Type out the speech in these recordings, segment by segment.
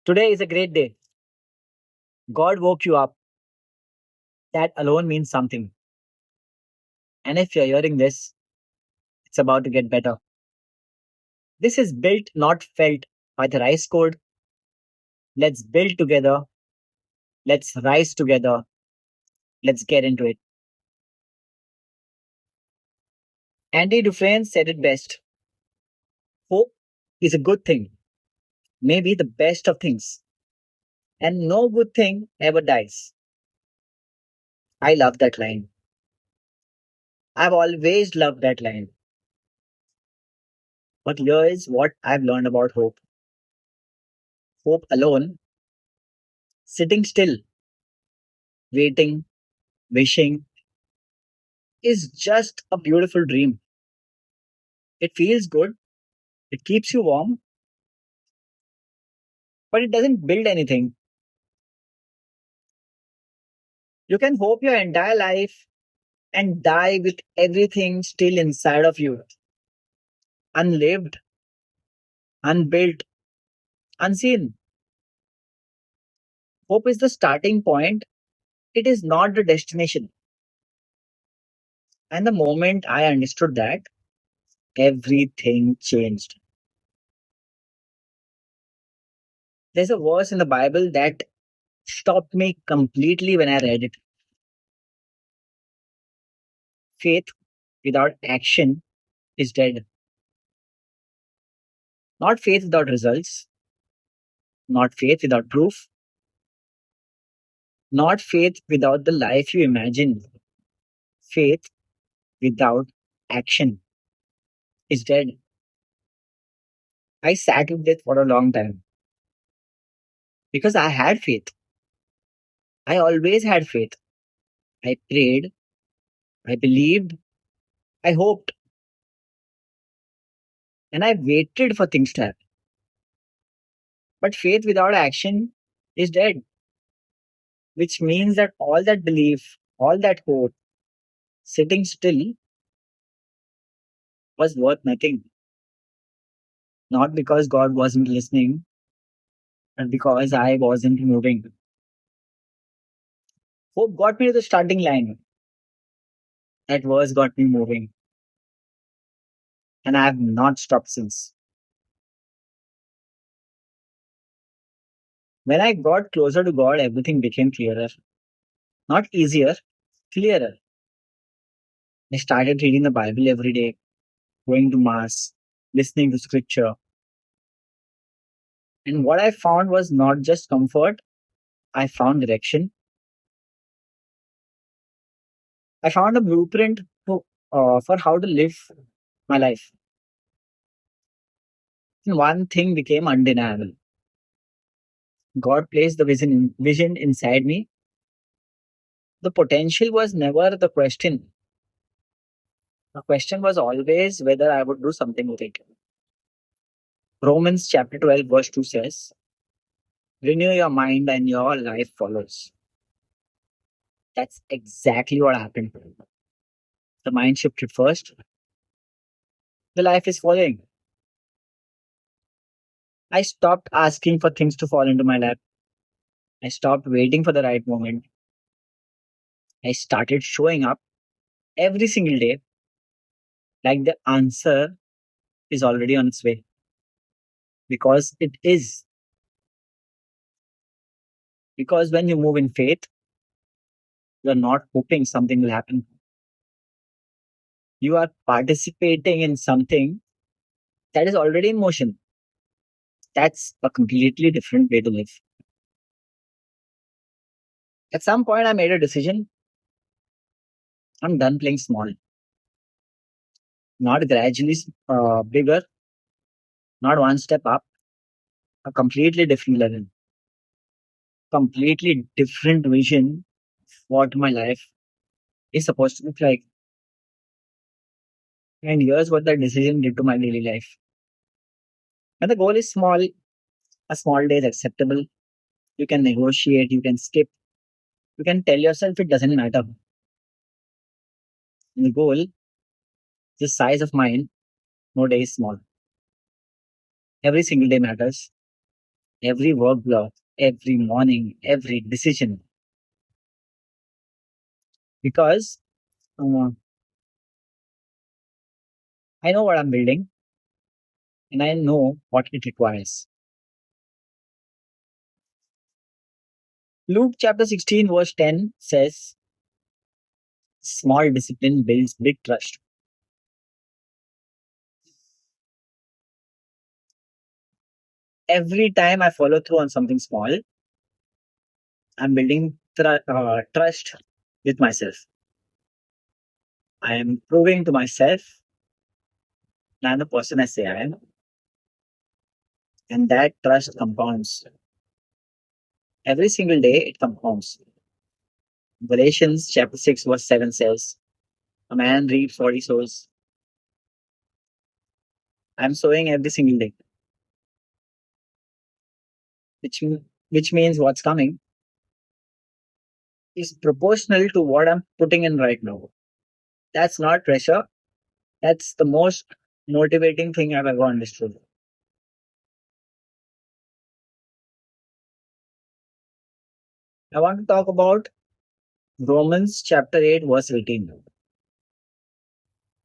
Today is a great day. God woke you up. That alone means something. And if you're hearing this, it's about to get better. This is built, not felt by the Rise Code. Let's build together. Let's rise together. Let's get into it. Andy Dufresne said it best. Hope is a good thing, maybe the best of things. And no good thing ever dies. I love that line. I've always loved that line. But here is what I've learned about hope. Hope alone, sitting still, waiting, wishing, is just a beautiful dream. It feels good, it keeps you warm, but it doesn't build anything. You can hope your entire life and die with everything still inside of you, unlived, unbuilt, unseen. Hope is the starting point, it is not the destination. And the moment I understood that, everything changed. There's a verse in the Bible that stopped me completely when I read it. Faith without action is dead. Not faith without results, not faith without proof, not faith without the life you imagine. Faith without action is dead. I sat with it for a long time because I had faith. I always had faith. I prayed, I believed, I hoped, and I waited for things to happen. But faith without action is dead, which means that all that belief, all that hope, sitting still was worth nothing. Not because God wasn't listening, but because I wasn't moving. Hope got me to the starting line. That verse got me moving, and I have not stopped since. When I got closer to God, everything became clearer. Not easier, clearer. I started reading the Bible every day, going to Mass, listening to scripture. And what I found was not just comfort, I found direction. I found a blueprint for how to live my life. And one thing became undeniable. God placed the vision inside me. The potential was never the question. The question was always whether I would do something with it. Romans chapter 12, verse 2 says, renew your mind and your life follows. That's exactly what happened. The mind shifted first, the life is following. I stopped asking for things to fall into my lap. I stopped waiting for the right moment. I started showing up every single day like the answer is already on its way. Because it is. Because when you move in faith, you're not hoping something will happen. You are participating in something that is already in motion. That's a completely different way to live. At some point, I made a decision. I'm done playing small, not gradually bigger, not one step up, a completely different level, completely different vision of what my life is supposed to look like. And here's what that decision did to my daily life. When the goal is small, a small day is acceptable. You can negotiate, you can skip, you can tell yourself it doesn't matter. And the goal, the size of mine, no day is small. Every single day matters. every work block, every morning, every decision. Because uh, I know what I'm building and I know what it requires. Luke chapter 16, verse 10 says, small discipline builds big trust. Every time I follow through on something small, I'm building trust with myself. I am proving to myself that I'm the person I say I am, and that trust compounds. Every single day, it compounds. Galatians chapter 6, verse 7 says, a man reaps what he sows. I'm sowing every single day, which, which means what's coming is proportional to what I'm putting in right now. That's not pressure. That's the most motivating thing I've ever understood. I want to talk about Romans chapter 8, verse 18.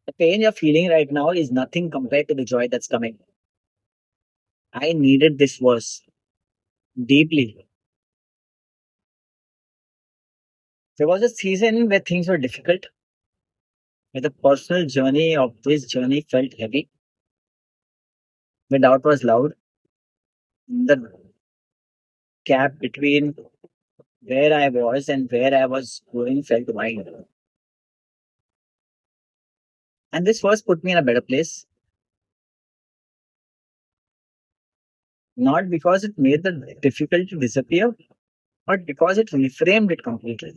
The pain you're feeling right now is nothing compared to the joy that's coming. I needed this verse deeply. There was a season where things were difficult, where the personal journey of this journey felt heavy, where doubt was loud, the gap between where I was and where I was going felt wide. And this verse put me in a better place, not because it made the difficulty disappear, but because it reframed it completely.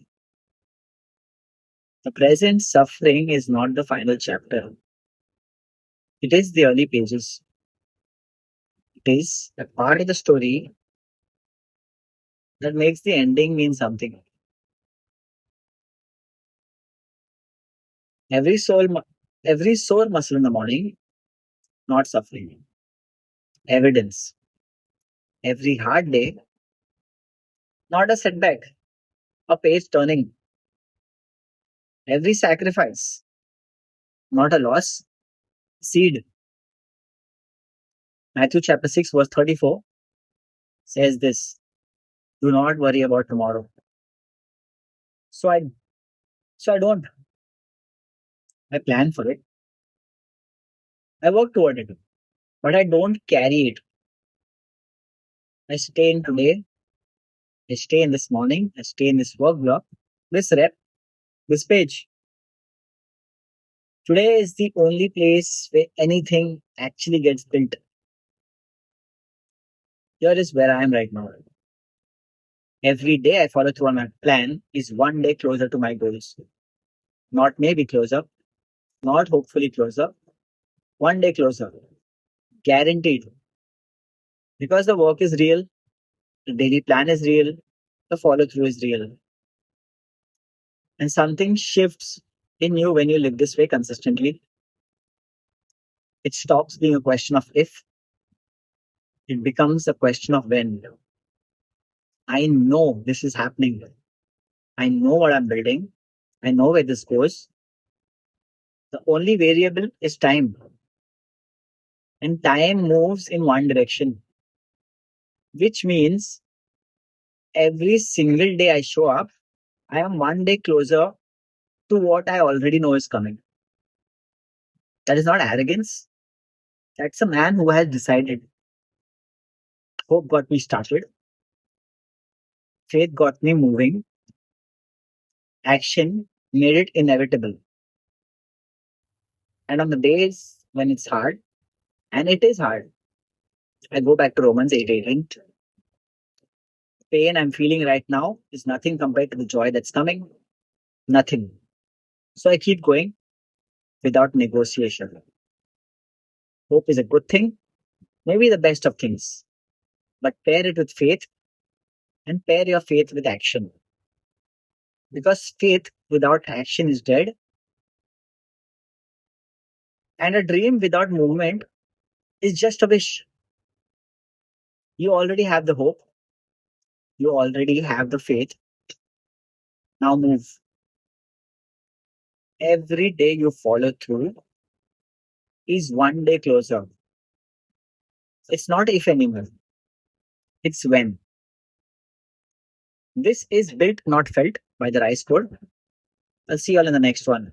The present suffering is not the final chapter. It is the early pages. It is a part of the story that makes the ending mean something. Every every sore muscle in the morning, not suffering. Evidence. Every hard day, not a setback, a page turning. Every sacrifice, not a loss, seed. Matthew chapter 6, verse 34 says this: do not worry about tomorrow. So I so I don't. I plan for it. I work toward it. But I don't carry it. I stay in today. I stay in this morning. I stay in this work block, this rep, this page. Today is the only place where anything actually gets built. Here is where I am right now. Every day I follow through on my plan is one day closer to my goals. Not maybe closer, not hopefully closer, one day closer. Guaranteed. Because the work is real, the daily plan is real, the follow through is real. And something shifts in you when you live this way consistently. It stops being a question of if, it becomes a question of when. I know this is happening. I know what I'm building. I know where this goes. The only variable is time. And time moves in one direction, which means every single day I show up, I am one day closer to what I already know is coming. That is not arrogance. That's a man who has decided. Hope got me started. Faith got me moving. Action made it inevitable. And on the days when it's hard, and it is hard, I go back to Romans 8:18. Pain I'm feeling right now is nothing compared to the joy that's coming. Nothing. So I keep going without negotiation. Hope is a good thing, maybe the best of things. But pair it with faith and pair your faith with action. Because faith without action is dead, and a dream without movement is just a wish. You already have the hope, you already have the faith. Now move. Every day you follow through is one day closer. It's not if anymore, it's when. This is built, not felt by the Rice Code. I'll see you all in the next one.